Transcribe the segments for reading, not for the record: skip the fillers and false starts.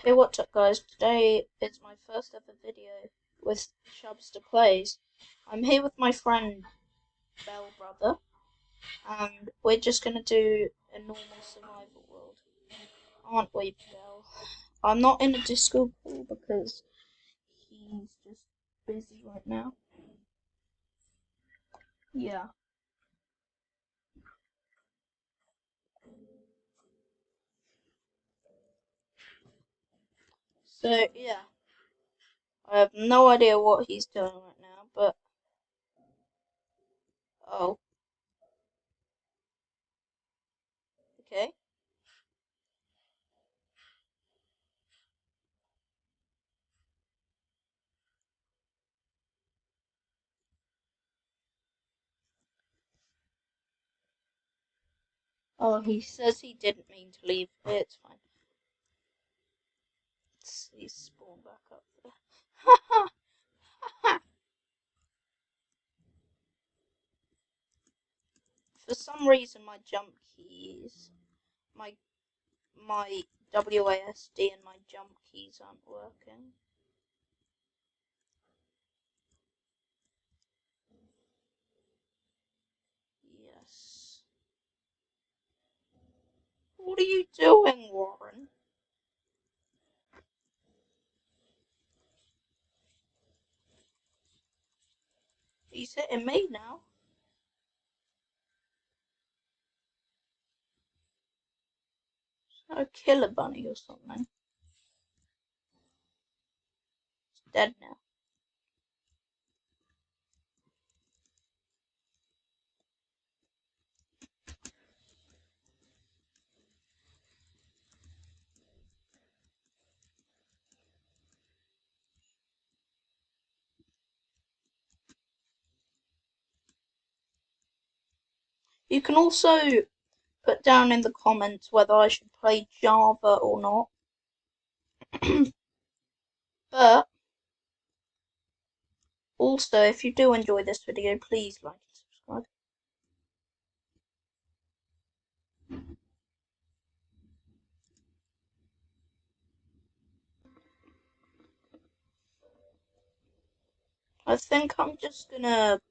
Hey, what's up guys? Today is my first ever video with Chubbster Plays. I'm here with my friend Bell Brother, and we're just gonna do a normal survival world. Aren't we, Bell? I'm not in a Discord call because he's just busy right now. Yeah. So, yeah. I have no idea what he's doing right now, but... Oh, okay. Oh, he says he didn't mean to leave. It's fine. He's spawned back up there. For some reason, my jump keys, my WASD and my jump keys aren't working. Yes. What are you doing, Warren? He's hitting me now. A killer bunny or something. It's dead now. You can also put down in the comments whether I should play Java or not. But also, if you do enjoy this video, please like and subscribe. I think I'm just gonna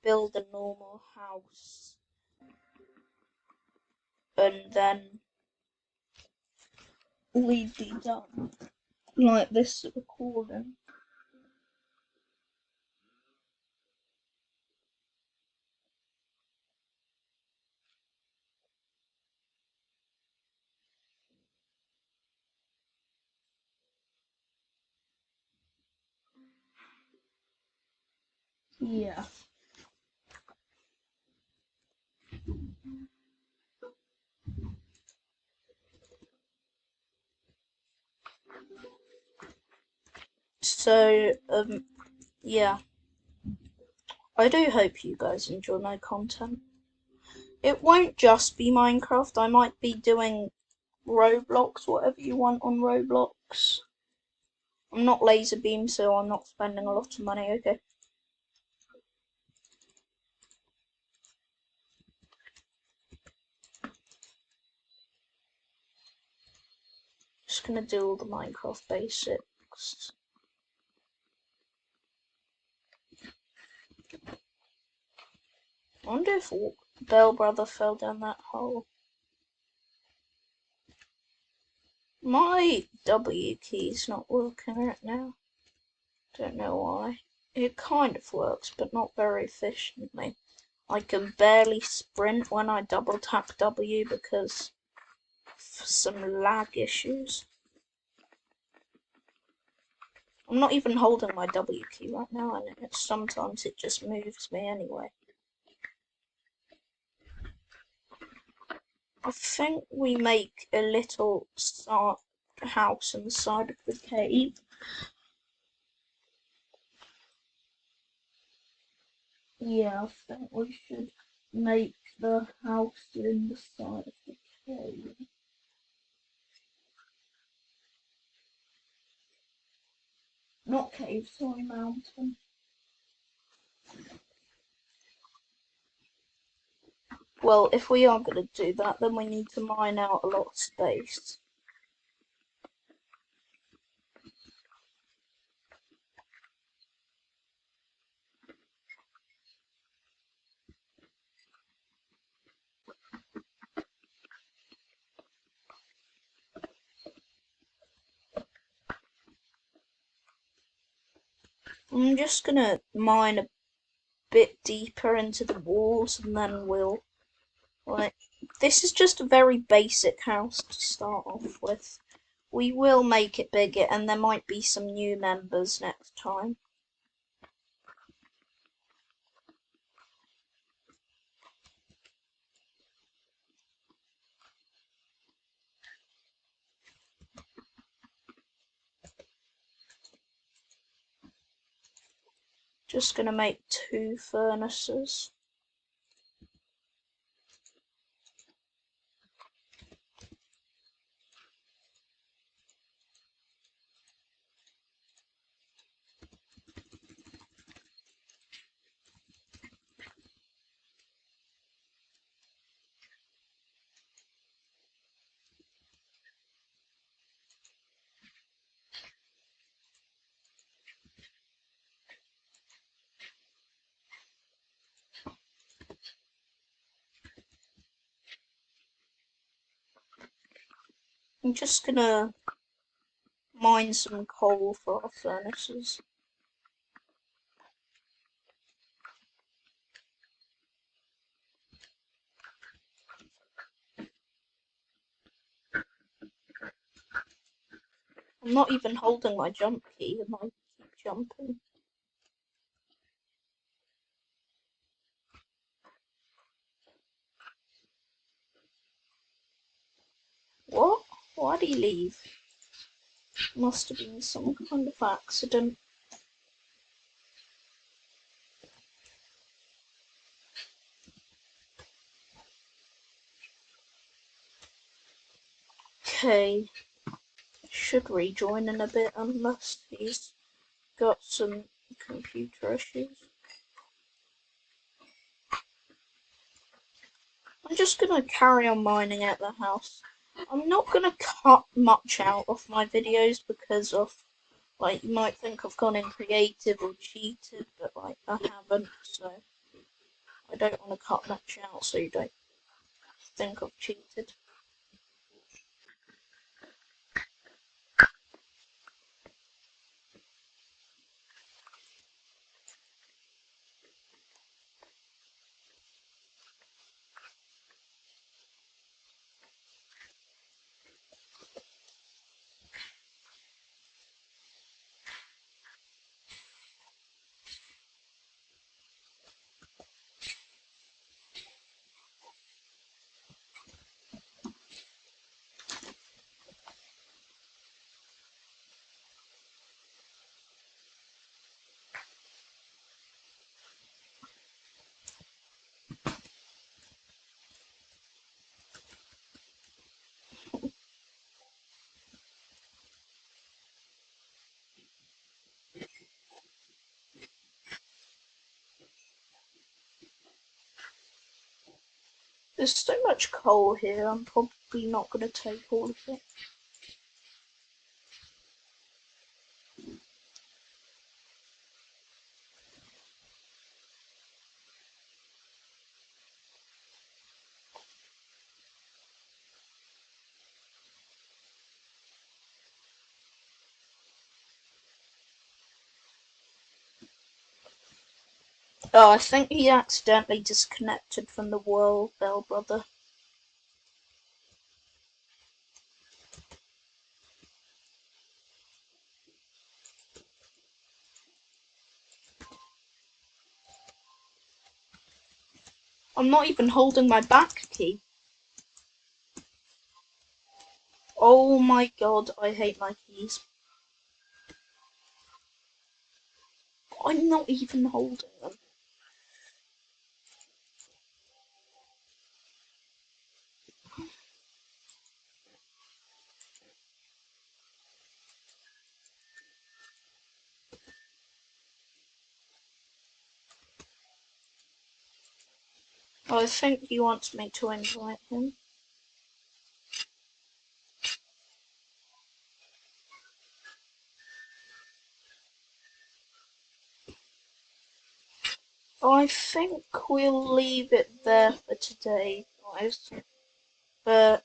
build a normal house and then we'd be done. Like this recording. Yeah. So, yeah. I do hope you guys enjoy my content. It won't just be Minecraft. I might be doing Roblox, whatever you want on Roblox. I'm not laser beam, so I'm not spending a lot of money, okay? Just gonna do all the Minecraft basics. I wonder if Bell Brother fell down that hole. My W key's not working right now. Don't know why. It kind of works, but not very efficiently. I can barely sprint when I double tap W because of some lag issues. I'm not even holding my W key right now, and sometimes it just moves me anyway. I think we make a little house on the side of the cave. Yeah, I think we should make the house in the side of the cave. Not cave, sorry, mountain. Well, if we are going to do that, then we need to mine out a lot of space. I'm just gonna mine a bit deeper into the walls and then we'll, like, this is just a very basic house to start off with. We will make it bigger and there might be some new members next time. Just gonna make 2 furnaces. I'm just gonna mine some coal for our furnaces. I'm not even holding my jump key and I keep jumping. What? Why did he leave? Must have been some kind of accident. Okay, should rejoin in a bit unless he's got some computer issues. I'm just gonna carry on mining at the house. I'm not gonna cut much out of my videos because of, like, you might think I've gone in creative or cheated, but like I haven't, so I don't want to cut much out so you don't think I've cheated. There's so much coal here, I'm probably not going to take all of it. Oh, I think he accidentally disconnected from the world, Bell Brother. I'm not even holding my back key. Oh my god, I hate my keys. I'm not even holding them. Oh, I think he wants me to invite him. I think we'll leave it there for today, guys. But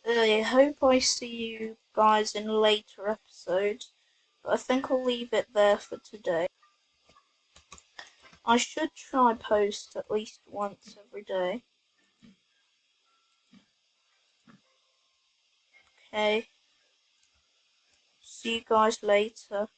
I hope I see you guys in later episodes. But I think I'll leave it there for today. I should try post at least once every day. Okay. See you guys later.